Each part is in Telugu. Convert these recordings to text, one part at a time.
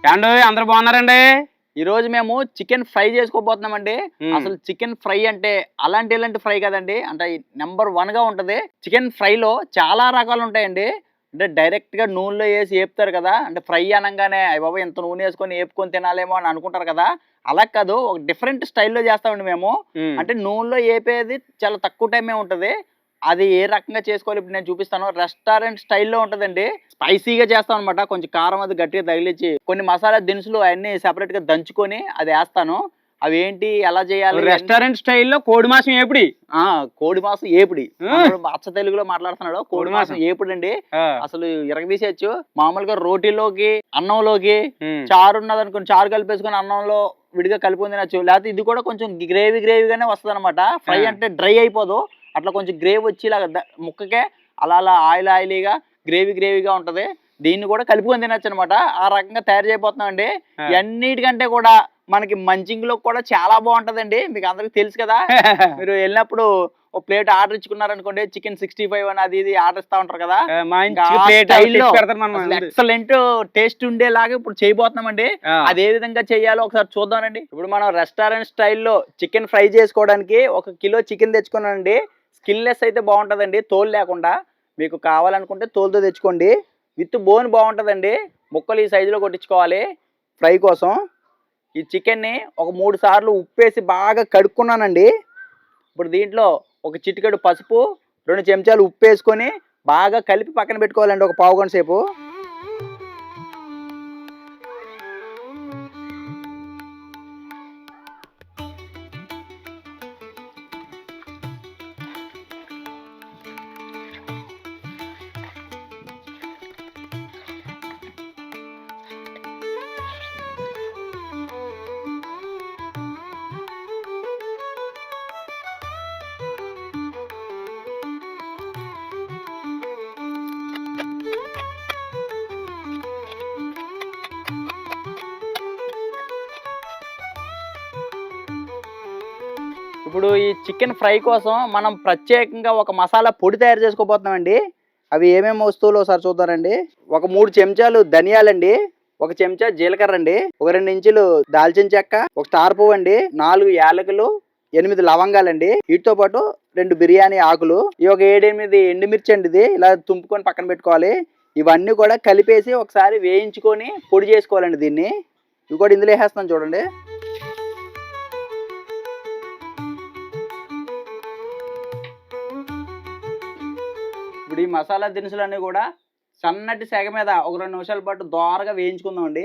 ఏండో అందరూ బాగున్నారండి? ఈరోజు మేము చికెన్ ఫ్రై చేసుకోబోతున్నామండి. హ్మ్. అసలు చికెన్ ఫ్రై అంటే ఇలాంటి ఫ్రై కదండీ. అంటే నంబర్ 1గా ఉంటది. చికెన్ ఫ్రైలో చాలా రకాలుంటాయండి. అంటే డైరెక్ట్‌గా నూనెలో ఏసి ఏపుతారు కదా! అంటే ఫ్రై అనంగానే అయ్య బాబోయ్! ఇంత నూనేసుకొని ఏపుకొని తినాలేమో అని అనుకుంటారు కదా! అలా కాదు. ఒక డిఫరెంట్ స్టైల్‌లో చేస్తామండి మేము. హ్మ్. అంటే నూనెలో ఏపేది చాలా తక్కువ టైమే ఉంటది. అది ఏ రకంగా చేసుకోవాలో ఇప్పుడు నేను చూపిస్తాను. రెస్టారెంట్ స్టైల్‌లో ఉంటదండి. స్పైసీగా చేస్తామనమాట. కొంచెం కారం అది గట్టిగా తగిలిచ్చి, కొన్ని మసాలా దినుసులు అయన్నీ సెపరేట్‌గా దంచుకొని అదేస్తాను. అవేంటి, ఎలా చేయాలి రెస్టారెంట్ స్టైల్‌లో కోడి మాంసం ఏపుడి. ఆ! కోడి మాంసం ఏపుడి. ఆ! మనోడు అచ్చ తెలుగులో మాట్లాడుతున్నాడు. కోడి కోడి మాంసం మాంసం. ఏపుడండి. ఆ! అసలు ఇరగదీసేయొచ్చు. మామూలుగా రోటీలోకి, అన్నంలోకి, హ్మ్. చారు ఉన్నదనుకోండి, చారు కలిపేసుకొని అన్నంలో విడిగా కలుపుకొని తినొచ్చు. లేకపోతే ఇది కూడా కొంచెం గ్రేవీగానే వస్తదనమాట. ఫ్రై ఆ! అంటే డ్రై అయిపోదు. అట్లా కొంచెం గ్రేవీ వచ్చేలాగా ముక్కకే అలా ఆయిలీగా గ్రేవీగా ఉంటది. దీన్ని కూడా కలుపుకొని తినొచ్చనమాట. ఆ రకంగా తయారు చేయబోతున్నామండి. ఆ! ఇయన్నిటికంటే కూడా మనకి మంచింగ్‌లో కూడా చాలా బావుంటదండి. మీకు అందరికి తెలుసు కదా! మీరు ఎళ్ళినప్పుడు ఒక ప్లేట్ ఆర్డర్ ఇచ్చుకున్నారనుకోండి, చికెన్ 65 అని అది ఇది ఆర్డర్ ఇస్తా ఉంటారు కదా! ఆ! ఇంకా మంచిగా ఆ ప్లేట్ అలా స్టైల్‌లో తెచ్చి పెడతారు మన అసలు ముందు. ఎక్సలెంట్ టేస్ట్ ఉండేలాగా ఇప్పుడు చేయబోతున్నామండి. ఆ! అది ఏ విధంగా చేయాలో ఒకసారి చూద్దాం రండి. ఇప్పుడు మనం రెస్టారెంట్ స్టైల్‌లో చికెన్ ఫ్రై చేసుకోవడానికి 1 కిలో చికెన్ తెచ్చుకున్నానండి. స్కిన్‌లెస్ అయితే బావుంటదండి, తోలు లేకుండా. మీకు కావాలనుకుంటే తోలుతో తెచ్చుకోండి. విత్ బోన్ బావుంటదండి. ముక్కలు ఈ సైజులో కొట్టించుకోవాలి ఫ్రై కోసం. ఈ చికెన్‌ని ఒక 3 సార్లు ఉప్పేసి బాగా కడుక్కున్నానండి. ఇప్పుడు దీంట్లో ఒక చిటికెడు పసుపు, 2 చెంచాలు ఉప్పేసుకొని బాగా కలిపి పక్కన పెట్టుకోవాలండి ఒక పావుగంట సేపు. ఇప్పుడు ఈ చికెన్ ఫ్రై కోసం మనం ప్రత్యేకంగా ఒక మసాలా పొడి తయారు చేసుకోబోతున్నామండి. అవి ఏమేమి వస్తువులో ఒకసారి చూద్దామండి. ఒక 3 చెంచాలు ధనియాలండి, ఒక చెంచా జీలకర్ర అండి, ఒక 2 ఇంచులు దాల్చిన చెక్క, ఒక స్టార్ పువ్వండి, 4 యాలకులు, 8 లవంగాలండి, వీటితో పాటు 2 బిర్యానీ ఆకులు, ఈ ఒక 7, 8 ఎండుమిర్చి అండి. ఇది ఇలా తుంపుకొని పక్కన పెట్టుకోవాలి. ఇవన్నీ కూడా కలిపేసి ఒకసారి వేయించుకొని పొడి చేసుకోవాలండి దీన్ని. ఇవి కూడా ఇందులో వేసేస్తాను చూడండి. ఇప్పుడు ఈ మసాలా దినుసులన్నీ కూడా సన్నటి సెగ మీద ఒక 2 నిమిషాల పాటు దోరగా వేయించుకుందామండి.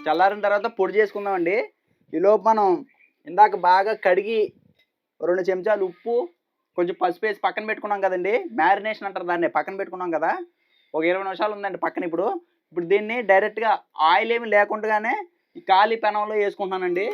చల్లారిన తర్వాత పొడి చేసుకుందామండి. ఈలోపు మనం ఇందాక బాగా కడిగి 2 చెంచాలు ఉప్పు, కొంచెం పసుపేసి పక్కన పెట్టుకున్నాం కదండీ. మ్యారినేషన్ అంటారు దాన్ని. పక్కన పెట్టుకున్నాం కదా! ఒక 20 నిమిషాలు ఉందండి పక్కన ఇప్పుడు. ఇప్పుడు దీన్ని డైరెక్ట్‌గా ఆయిల్ ఏమి లేకుండానే ఈ ఖాళీ పెనంలో యేసుకుంటున్నానండి.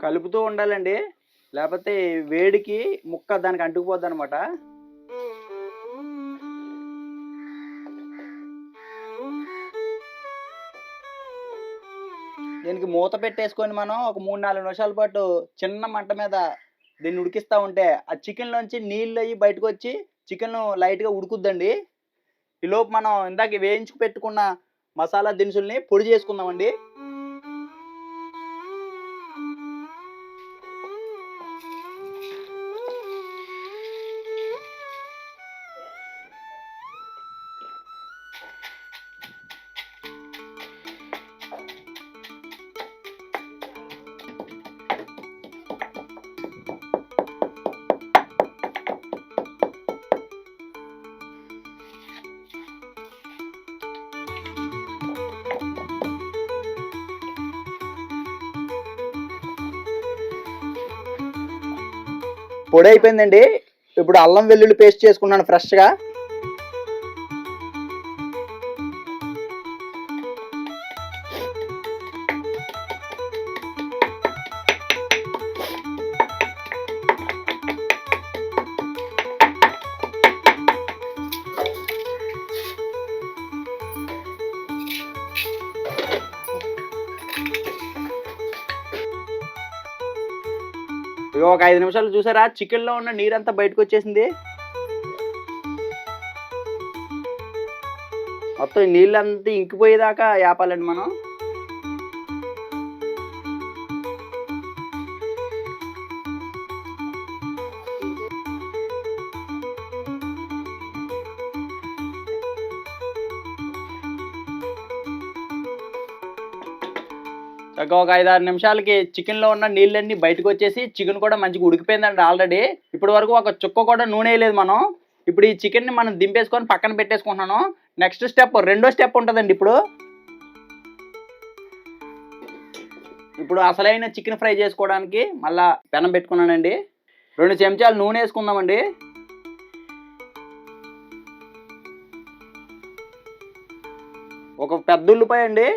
కలుపుతూ ఉండాలండి. లేపోతే వేడికి ముక్క దానికి అంటుకుపోద్దనమాట. దీనికి మూత పెట్టేసుకొని మనం ఒక 3, 4 నిమిషాల పాటు చిన్న మంట మీద దీన్ని ఉడికిస్తా ఉంటే ఆ చికెన్‌లోంచి నీళ్ళయి బయటకొచ్చి చికెను లైట్‌గా ఉడుకుద్దండి. ఈలోపు మనం ఇందాక వేయించి పెట్టుకున్న మసాలా దినుసుల్ని పొడి చేసుకుందామండి. పొడి అయిపోయిందండి. ఇప్పుడు అల్లం వెల్లుల్లి పేస్ట్ చేసుకున్నాను ఫ్రెష్గా. ఒక 5 నిమిషాలు చూసారా, చికెన్లో ఉన్న నీరంతా బయటకు వచ్చేసింది. మొత్తం ఈ నీళ్ళంతా ఇంకిపోయేదాకా వేపాలండి మనం. ఒక 5-6 నిమిషాలకి చికెన్లో ఉన్న నీళ్ళన్నీ బయటకు వచ్చేసి చికెన్ కూడా మంచిగా ఉడికిపోయిందండి ఆల్రెడీ. ఇప్పటి వరకు ఒక చుక్క కూడా నూనె వేయలేదు మనం. ఇప్పుడు ఈ చికెన్ని మనం దింపేసుకొని పక్కన పెట్టేసుకుంటున్నాను. నెక్స్ట్ స్టెప్, రెండో స్టెప్ ఉంటుందండి. ఇప్పుడు అసలైన చికెన్ ఫ్రై చేసుకోవడానికి మళ్ళా పెనం పెట్టుకున్నానండి. 2 చెంచాలు నూనె వేసుకుందామండి. ఒక పెద్ద ఉల్లిపాయ అండి,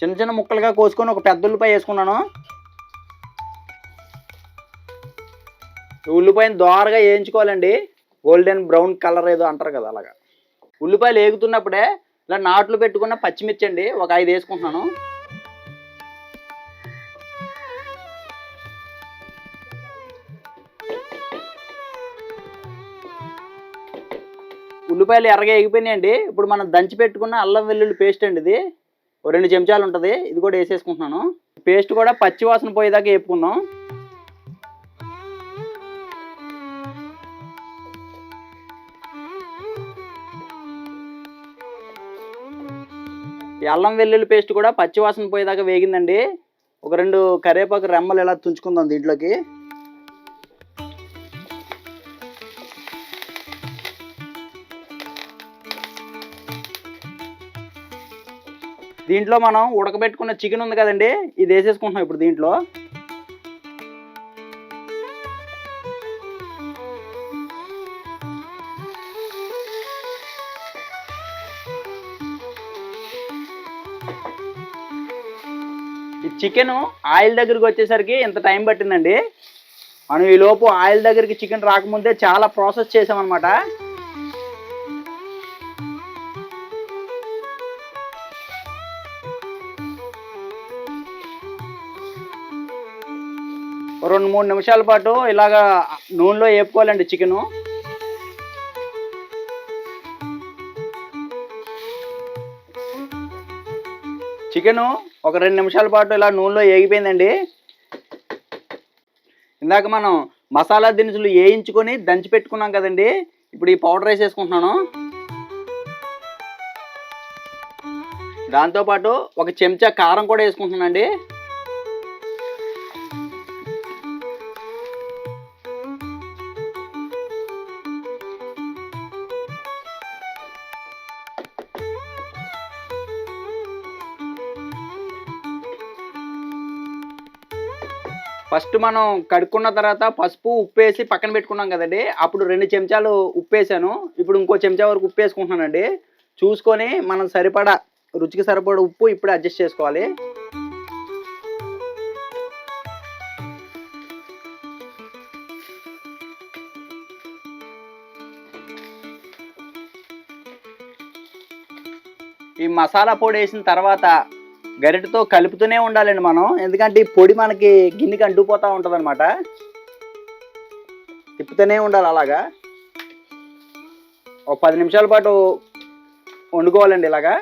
చిన్న చిన్న ముక్కలుగా కోసుకొని ఒక పెద్ద ఉల్లిపాయ వేసుకున్నాను. ఉల్లిపాయను దోరగా వేయించుకోవాలండి. గోల్డెన్ బ్రౌన్ కలర్ ఏదో అంటారు కదా, అలాగా. ఉల్లిపాయలు వేగుతున్నప్పుడే ఇలా నాట్లు పెట్టుకున్న పచ్చిమిర్చి అండి ఒక 5 వేసుకుంటున్నాను. ఉల్లిపాయలు ఎర్రగా ఎగిపోయినాయండి. ఇప్పుడు మనం దంచి పెట్టుకున్న అల్లం వెల్లుల్లి పేస్ట్ అండి, ఇది 2 చెంచాలు ఉంటుంది. ఇది కూడా వేసేసుకుంటున్నాను. పేస్ట్ కూడా పచ్చి వాసన పోయేదాకా వేపుకుందాం. ఈ అల్లం వెల్లుల్లి పేస్ట్ కూడా పచ్చి వాసన పోయేదాకా వేగిందండి. ఒక 2 కరివేపాకు రెమ్మలు ఇలా తుంచుకుందాం దీంట్లోకి. దీంట్లో మనం ఉడకబెట్టుకున్న చికెన్ ఉంది కదండి, ఇది వేసేసుకుంటున్నాం ఇప్పుడు దీంట్లో. ఈ చికెన్ ఆయిల్ దగ్గరికి వచ్చేసరికి ఇంత టైం పట్టిందండి. మనం ఈ లోపు ఆయిల్ దగ్గరికి చికెన్ రాకముందే చాలా ప్రాసెస్ చేసామన్నమాట. 2-3 నిమిషాల పాటు ఇలాగా నూనెలో వేపుకోవాలండి చికెను. చికెను ఒక 2 నిమిషాల పాటు ఇలా నూనెలో వేగిపోయిందండి. ఇందాక మనం మసాలా దినుసులు వేయించుకొని దంచి పెట్టుకున్నాం కదండి, ఇప్పుడు ఈ పౌడర్ వేసేసుకుంటున్నాను. దాంతోపాటు ఒక చెంచా కారం కూడా వేసుకుంటున్నానండి. ఫస్ట్ మనం కడుక్కున్న తర్వాత పసుపు ఉప్పు వేసి పక్కన పెట్టుకున్నాం కదండి, అప్పుడు 2 చెంచాలు ఉప్పు వేసాను. ఇప్పుడు ఇంకో చెంచా వరకు ఉప్పు వేసుకుంటున్నానండి. చూసుకొని మనం సరిపడా, రుచికి సరిపడా ఉప్పు ఇప్పుడు అడ్జస్ట్ చేసుకోవాలి. ఈ మసాలా పొడి వేసిన తర్వాత గరిటెతో కలుపుతూనే ఉండాలండి మనం, ఎందుకంటే ఈ పొడి మనకి గిన్నెకి అంటుకుపోతూ ఉంటుంది అనమాట. తిప్పుతూనే ఉండాలి అలాగా. ఒక 10 నిమిషాల పాటు వండుకోవాలండి ఇలాగా.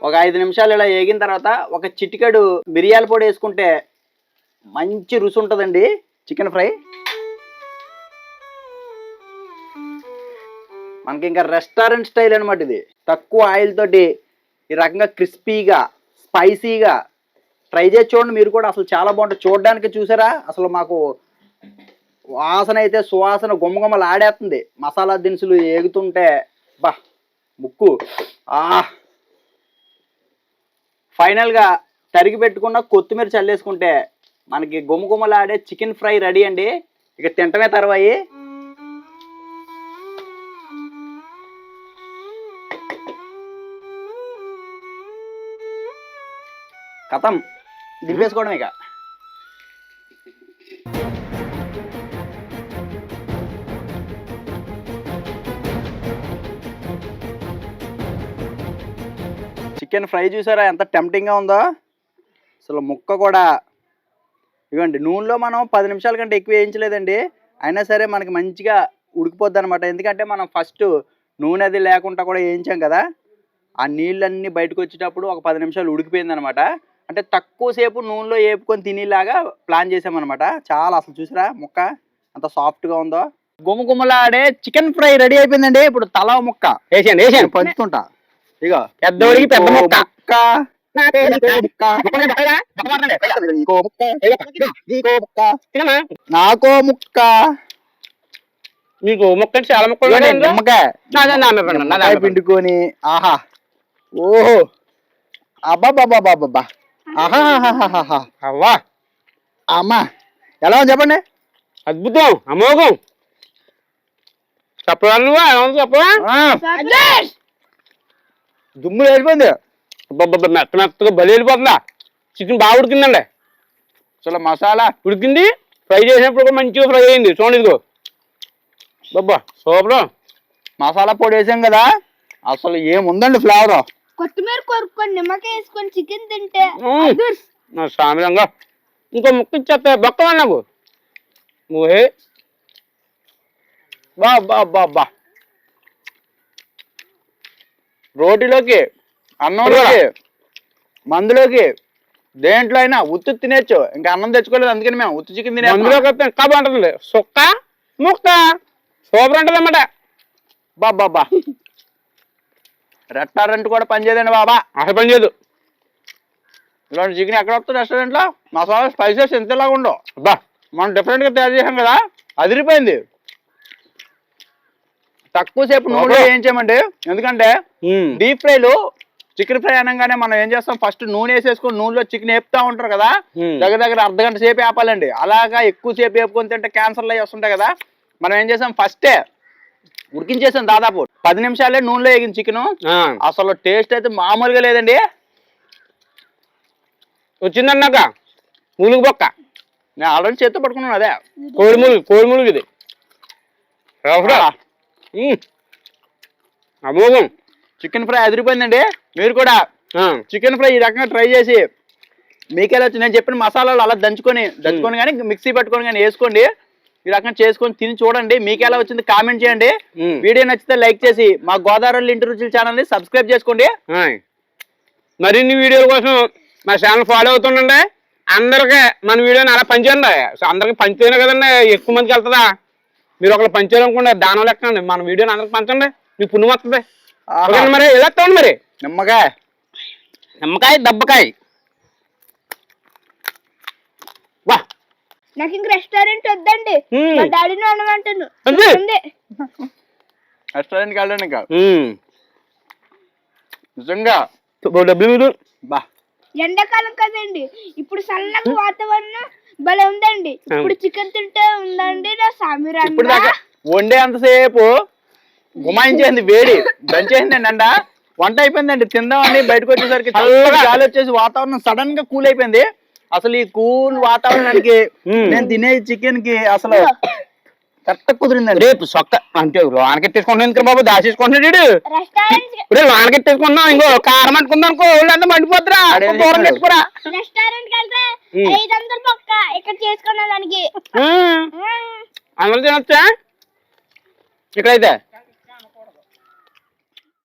ఒక 5 నిమిషాలు ఇలా వేగిన తర్వాత ఒక చిటికెడు మిరియాల పొడి వేసుకుంటే మంచి రుచి ఉంటుందండి చికెన్ ఫ్రై. మనకి ఇంకా రెస్టారెంట్ స్టైల్ అనమాట ఇది. తక్కువ ఆయిల్ తోటి ఈ రకంగా క్రిస్పీగా స్పైసీగా ట్రై చేసి చూడండి మీరు కూడా. అసలు చాలా బాగుంటుంది చూడడానికి. చూసారా, అసలు మాకు వాసన అయితే సువాసన గుమ్మగుమ్మలు ఆడేస్తుంది. మసాలా దినుసులు ఏగుతుంటే బా ముక్కు ఫైనల్ గా తరిగి పెట్టుకున్న కొత్తిమీర చల్లేసుకుంటే మనకి గుమగుమలాడే చికెన్ ఫ్రై రెడీ అండి. ఇక తింటమే తర్వాయి. కథం దింపేసుకోవడం ఇక. చికెన్ ఫ్రై చూసారా ఎంత టెంప్టింగ్గా ఉందో. అసలు ముక్క కూడా ఇవ్వండి నూనెలో మనం 10 నిమిషాల కంటే ఎక్కువ వేయించలేదండి. అయినా సరే మనకి మంచిగా ఉడికిపోద్ది అనమాట. ఎందుకంటే మనం ఫస్ట్ నూనె అది లేకుండా కూడా వేయించాం కదా. ఆ నీళ్ళన్నీ బయటకు వచ్చేటప్పుడు ఒక 10 నిమిషాలు ఉడికిపోయింది అనమాట. అంటే తక్కువసేపు నూనెలో వేపుకొని తినేలాగా ప్లాన్ చేసామన్నమాట. చాలా అసలు చూసారా ముక్క అంత సాఫ్ట్గా ఉందో. గుమగుమలాడే చికెన్ ఫ్రై రెడీ అయిపోయిందండి. ఇప్పుడు తల ముక్క వేసాను పంచుతుంటా. ఇగో పెద్దోడికి పెద్ద ముక్క. నాకో ముక్క. మీకు ముక్క చాలా ముక్కలు నిమ్మకాయ పిండుకొని ఆహా ఓహో అబ్బాబాబాబాబా ఆహా అవ్వా అమ్మా ఎలా ఉంది చెప్పండి. అద్భుతం అమోఘం. చెప్పగలవా ఎలా ఉంది చెప్పవా? దుమ్ము వెళ్ళిపోయింది. మెత్త మెత్తగా బలి వెళ్ళిపోతుందా. చికెన్ బాగా ఉడికిందండి. అసలు మసాలా ఉడికింది. ఫ్రై చేసినప్పుడు కూడా మంచిగా ఫ్రై అయింది. చూడండి ఇదిగో బాబా సూపర్. మసాలా పొడి వేసాం కదా అసలు ఏముందండి ఫ్లేవర్. కొత్తిమీర కొరుక్కొని నిమ్మకాయ వేసుకొని చికెన్ తింటే నా సామిరంగా ఇంకో ముక్క ఇచ్చేస్తా బొక్కవా నాకు. ఓహే బా బా బా బా. రోటీలోకి అన్నంలోకి మందులోకి దేంట్లో అయినా ఉత్తు తినేచ్చు. ఇంకా అన్నం తెచ్చుకోలేదు అందుకని మేము ఉత్తు చికెన్ తినే. మందులోకి వస్తే ఇంకా బాగుంటుంది. సుక్క ముక్క సూపర్ ఉంటుంది అన్నమాట. బాబా రెస్టారెంట్ కూడా పనిచేయదండి బాబా. అసలు పని చేయదు. ఇలాంటి చికెన్ ఎక్కడ వస్తుంది రెస్టారెంట్లో. మసాలా స్పైసెస్ ఎంతలాగా ఉండవు. అబ్బా మనం డిఫరెంట్గా తయారు చేసాం కదా అదిరిపోయింది. తక్కువసేపు నూనెలో వేయించామండి. ఎందుకంటే డీప్ ఫ్రైలు చికెన్ ఫ్రై అనగానే మనం ఏం చేస్తాం ఫస్ట్ నూనె వేసేసుకొని నూనెలో చికెన్ వేపుతా ఉంటారు కదా. దగ్గర అర్ధగంట సేపు వేపాలండి. అలాగా ఎక్కువ సేపు వేపుకొని తింటే క్యాన్సర్లు అవి వస్తుంటాయి కదా. మనం ఏం చేసాం ఫస్టే ఉడికించేసాం. దాదాపు 10 నిమిషాలే నూనెలో వేగిన చికెన్. అసలు టేస్ట్ అయితే మామూలుగా లేదండి. వచ్చిందన్నాక ములుగు బొక్క నేను ఆల్రెడీ చేత్తో పట్టుకున్నాను. అదే కోడి ములుగు ఇది అమోఘం. చికెన్ ఫ్రై అదిరిపోయిందండి. మీరు కూడా చికెన్ ఫ్రై ఈ రకంగా ట్రై చేసి మీకెలా వచ్చి నేను చెప్పిన మసాలాలు అలా దంచుకొని కానీ మిక్సీ పట్టుకొని కానీ వేసుకోండి. ఈ రకంగా చేసుకొని తిని చూడండి. మీకు ఎలా వచ్చింది కామెంట్ చేయండి. వీడియో నచ్చితే లైక్ చేసి మా గోదావరి ఇంటి రుచుల ఛానల్ని సబ్స్క్రైబ్ చేసుకోండి. మరిన్ని వీడియోల కోసం మా ఛానల్ ఫాలో అవుతుండండి. అందరికీ మన వీడియోని అలా పంచేయండి. అందరికి పంచితేనే కదండి ఎక్కువ మందికి వెళ్తుందా. మీరు ఒకళ్ళు పంచాలనుకోండి దానం లెక్కండి. మన వీడియోని అందరికి పంచండి మీకు పుణ్యం వస్తుంది. మరి ఎలా ఎత్తండి మరి నిమ్మకాయ దెబ్బకాయ. వా నాకు ఇంక రెస్టారెంట్ వద్దండి. మా డాడీని అనమంటాను. రెస్టారెంట్కి వెళ్ళండి ఇంకా నిజంగా డబ్బులు బా. ఎండాకాలం కదండి ఇప్పుడు చల్లగా వాతావరణం భలే ఉందండి. ఇప్పుడు చికెన్ తింటే ఉందండి నా సామిరా. ఇప్పుడు దాకా వండే అంతసేపు గుమాయించేసింది వేడి దంచేసిందండి. అండ వంట అయిపోయిందండి. తిందామని బయటకు వచ్చేసరికి గాలి వచ్చేసి వాతావరణం సడన్ గా కూల్ అయిపోయింది. అసలు ఈ కూల్ వాతావరణానికి నేను తినే చికెన్ కి అసలు కరెక్ట్ కుదిరిందండి. రేపు సొక్క అంటే లోనకెట్టేసుకుంటున్నాను బాబు దాచేసుకుంటున్నాడు. రెస్టారెంట్ లోనకెట్టేసుకున్నాం ఇంకో కారం అనుకుందాం అనుకో ఒళ్ళంతా మండిపోతురా. దూరం పెట్టుకురా. రెస్టారెంట్ వెళ్తే 500 పక్క ఇక్కడ చేసుకున్న దానికి అందరూ తినొచ్చా ఇక్కడైతే.